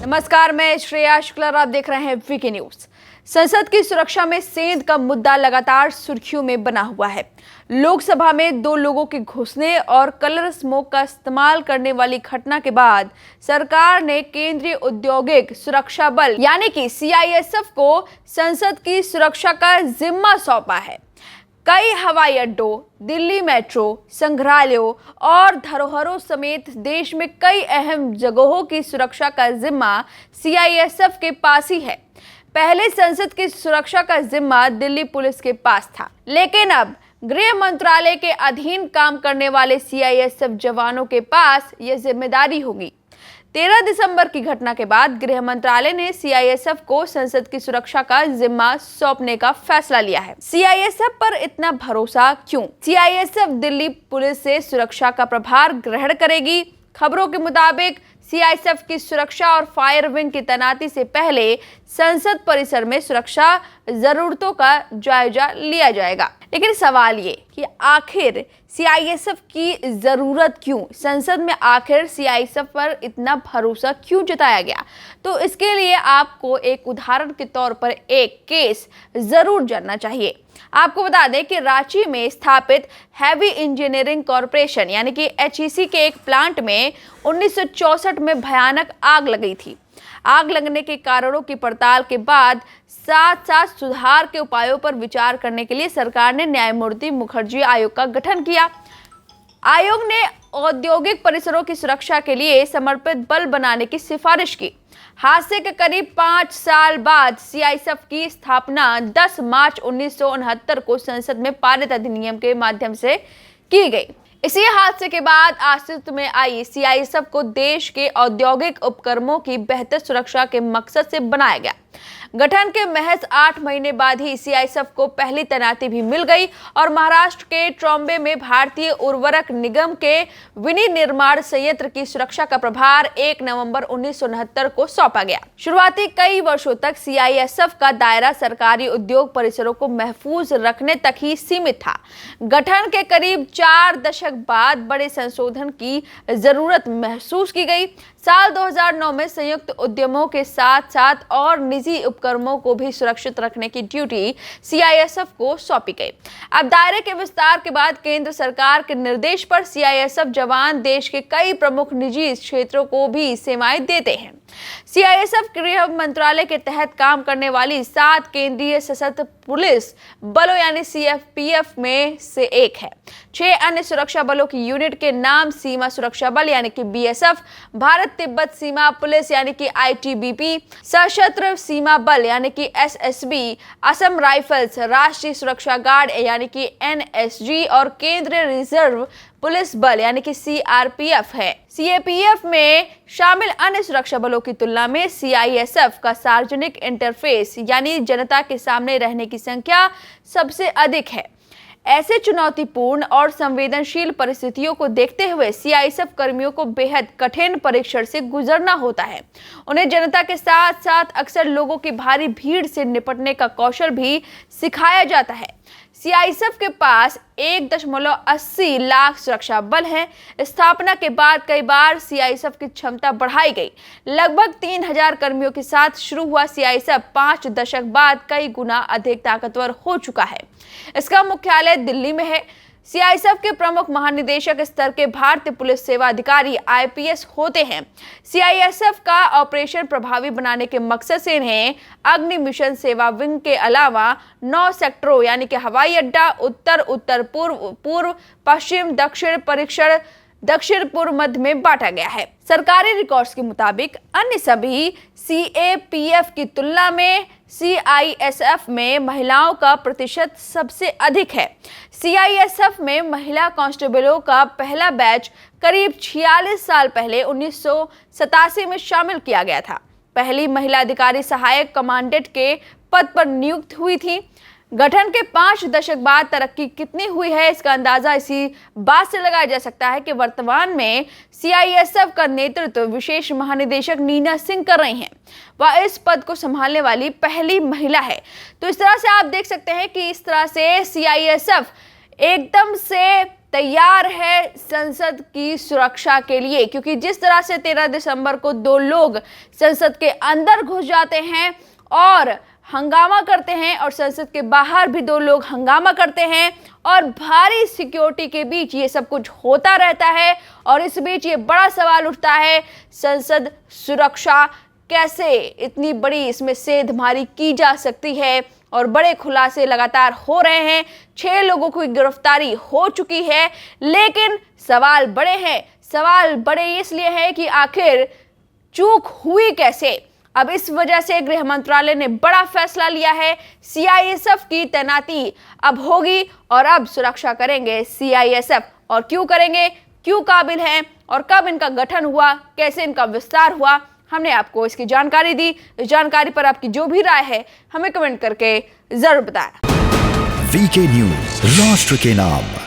नमस्कार, मैं श्रेया शुक्ला, आप देख रहे हैं वीके न्यूज। संसद की सुरक्षा में सेंध का मुद्दा लगातार सुर्खियों में बना हुआ है। लोकसभा में 2 लोगों के घुसने और कलर स्मोक का इस्तेमाल करने वाली घटना के बाद सरकार ने केंद्रीय औद्योगिक सुरक्षा बल यानी कि सीआईएसएफ को संसद की सुरक्षा का जिम्मा सौंपा है। कई हवाई अड्डों, दिल्ली मेट्रो, संग्रहालयों और धरोहरों समेत देश में कई अहम जगहों की सुरक्षा का जिम्मा सीआईएसएफ के पास ही है। पहले संसद की सुरक्षा का जिम्मा दिल्ली पुलिस के पास था, लेकिन अब गृह मंत्रालय के अधीन काम करने वाले सीआईएसएफ जवानों के पास यह जिम्मेदारी होगी। 13 दिसंबर की घटना के बाद गृह मंत्रालय ने सीआईएसएफ को संसद की सुरक्षा का जिम्मा सौंपने का फैसला लिया है। सीआईएसएफ पर इतना भरोसा क्यों? सीआईएसएफ दिल्ली पुलिस से सुरक्षा का प्रभार ग्रहण करेगी। खबरों के मुताबिक सीआईएसएफ की सुरक्षा और फायर विंग की तैनाती से पहले संसद परिसर में सुरक्षा जरूरतों का जायजा लिया जाएगा। लेकिन सवाल ये कि आखिर सीआईएसएफ की जरूरत क्यों? संसद में आखिर सीआईएसएफ पर इतना भरोसा क्यों जताया गया? तो इसके लिए आपको एक उदाहरण के तौर पर एक केस जरूर जानना चाहिए। आपको बता दें कि रांची में स्थापित हैवी इंजीनियरिंग कॉरपोरेशन यानी कि एचईसी के एक प्लांट में 1964 में भयानक आग लगी थी। आग लगने के कारणों की पड़ताल के बाद साथ सुधार के उपायों पर विचार करने के लिए सरकार ने न्यायमूर्ति मुखर्जी आयोग का गठन किया। आयोग ने औद्योगिक परिसरों की सुरक्षा के लिए समर्पित बल बनाने की सिफारिश की। हादसे के करीब 5 साल बाद सीआईएसएफ की स्थापना 10 मार्च 1969 को संसद में पारित अधिनियम के माध्यम से की गई। इसी हादसे के बाद अस्तित्व में आई सीआईएसएफ को देश के औद्योगिक उपक्रमों की बेहतर सुरक्षा के मकसद से बनाया गया। गठन के महज 8 महीने बाद ही सीआईएसएफ को पहली तैनाती भी मिल गई और महाराष्ट्र के ट्रॉम्बे में भारतीय उर्वरक निगम के विनिर्माण संयंत्र की सुरक्षा का प्रभार 1 नवंबर 1969 को सौंपा गया। शुरुआती कई वर्षों तक सीआईएसएफ का दायरा सरकारी उद्योग परिसरों को महफूज रखने तक ही सीमित था। गठन के करीब 4 दशक बाद बड़े संशोधन की जरूरत महसूस की गई। साल 2009 में संयुक्त उद्यमों के साथ साथ और निजी उपक्रमों को भी सुरक्षित रखने की ड्यूटी सीआईएसएफ को सौंपी गई। अब दायरे के विस्तार के बाद केंद्र सरकार के निर्देश पर सीआईएसएफ जवान देश के कई प्रमुख निजी क्षेत्रों को भी सेवाएं देते हैं। सीआईएसएफ गृह मंत्रालय के तहत काम करने वाली 7 केंद्रीय सशस्त्र पुलिस बलों यानी सीएपीएफ में से एक है। 6 अन्य सुरक्षा बलों की यूनिट के नाम सीमा सुरक्षा बल यानी कि बीएसएफ, भारत तिब्बत सीमा पुलिस यानी कि आईटीबीपी, सशस्त्र सीमा बल यानी कि एसएसबी, असम राइफल्स, राष्ट्रीय सुरक्षा गार्ड यानी कि एनएसजी और केंद्रीय रिजर्व पुलिस बल यानी कि सीआरपीएफ है। सीएपीएफ में शामिल अन्य सुरक्षा बलों की तुलना में सीआईएसएफ का सार्वजनिक इंटरफेस यानी जनता के सामने रहने की संख्या सबसे अधिक है। ऐसे चुनौतीपूर्ण और संवेदनशील परिस्थितियों को देखते हुए सीआईएसएफ कर्मियों को बेहद कठिन परीक्षण से गुजरना होता है। उन्हें जनता के साथ साथ अक्सर लोगों की भारी भीड़ से निपटने का कौशल भी सिखाया जाता है। सीआईएसएफ के पास 1.80 लाख सुरक्षा बल है। स्थापना के बाद कई बार सीआईएसएफ की क्षमता बढ़ाई गई। लगभग 3000 कर्मियों के साथ शुरू हुआ सीआईएसएफ 5 दशक बाद कई गुना अधिक ताकतवर हो चुका है। इसका मुख्यालय दिल्ली में है। सीआईएसएफ के प्रमुख महानिदेशक स्तर के भारतीय पुलिस सेवा अधिकारी आईपीएस होते हैं। सीआईएसएफ का ऑपरेशन प्रभावी बनाने के मकसद से इन्हें अग्नि मिशन सेवा विंग के अलावा 9 सेक्टरों यानी कि हवाई अड्डा, उत्तर, उत्तर पूर्व, पूर्व, पश्चिम, दक्षिण, परीक्षण, दक्षिण पूर्व मध्य में बांटा गया है। सरकारी रिकॉर्ड्स के मुताबिक अन्य सभी सीएपीएफ की तुलना में सीआईएसएफ में महिलाओं का प्रतिशत सबसे अधिक है। सीआईएसएफ में महिला कांस्टेबलों का पहला बैच करीब 46 साल पहले 1987 में शामिल किया गया था। पहली महिला अधिकारी सहायक कमांडेंट के पद पर नियुक्त हुई थी। गठन के 5 दशक बाद तरक्की कितनी हुई है, इसका अंदाजा इसी बात से लगाया जा सकता है कि वर्तमान में सीआईएसएफ का नेतृत्व विशेष महानिदेशक नीना सिंह कर रही हैं। वह इस पद को संभालने वाली पहली महिला है। तो इस तरह से आप देख सकते हैं कि इस तरह से सीआईएसएफ एकदम से तैयार है संसद की सुरक्षा के लिए, क्योंकि जिस तरह से 13 दिसंबर को 2 लोग संसद के अंदर घुस जाते हैं और हंगामा करते हैं और संसद के बाहर भी 2 लोग हंगामा करते हैं और भारी सिक्योरिटी के बीच ये सब कुछ होता रहता है। और इस बीच ये बड़ा सवाल उठता है, संसद सुरक्षा कैसे इतनी बड़ी इसमें सेंधमारी की जा सकती है। और बड़े खुलासे लगातार हो रहे हैं, 6 लोगों की गिरफ्तारी हो चुकी है, लेकिन सवाल बड़े हैं। सवाल बड़े इसलिए हैं कि आखिर चूक हुई कैसे। अब इस वजह से गृह मंत्रालय ने बड़ा फैसला लिया है, सीआईएसएफ की तैनाती अब होगी और अब सुरक्षा करेंगे सीआईएसएफ। और क्यों करेंगे, क्यों काबिल हैं और कब इनका गठन हुआ, कैसे इनका विस्तार हुआ, हमने आपको इसकी जानकारी दी। इस जानकारी पर आपकी जो भी राय है हमें कमेंट करके जरूर बताएं। वीके न्यूज, राष्ट्र के नाम।